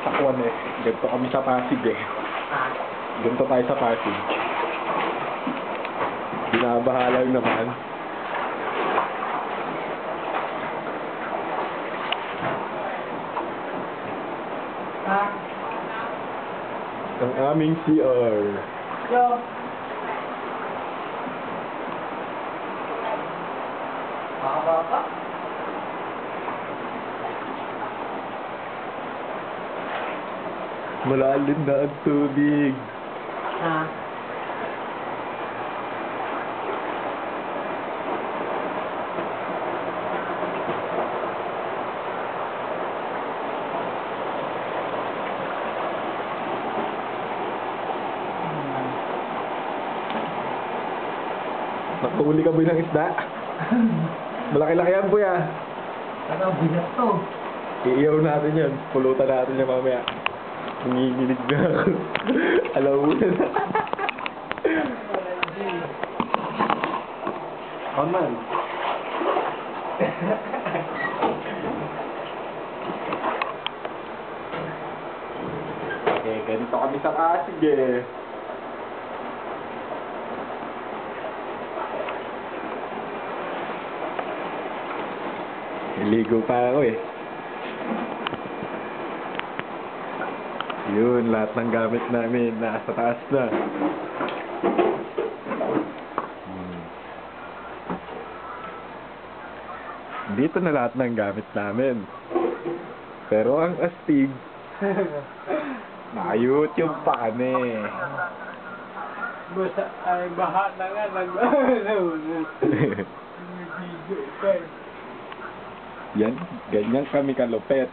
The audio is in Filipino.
sa Kwan eh. Ganito kami sa Pasig eh. Ganito tayo sa Pasig. Binabaha lang naman. Ang aming CR. Yo. Baka. Malalim na ang tubig. Nakahuli ka ba ng isda? Malaki-laki yan, Buya. Ano, bigat to. Iiyaw natin yan. Pulutan natin yan mamaya. Nanginginig na ako. Alam mo na. On man. Ganito kami sa Pasig eh. Niligo pa ako eh. Yun, lahat ng gamit namin nasa taas na. Dito na lahat ng gamit namin. Pero ang astig, naka-YouTube pa kami. Basta ay baha na nga. Yan, ganyan kami kalupet.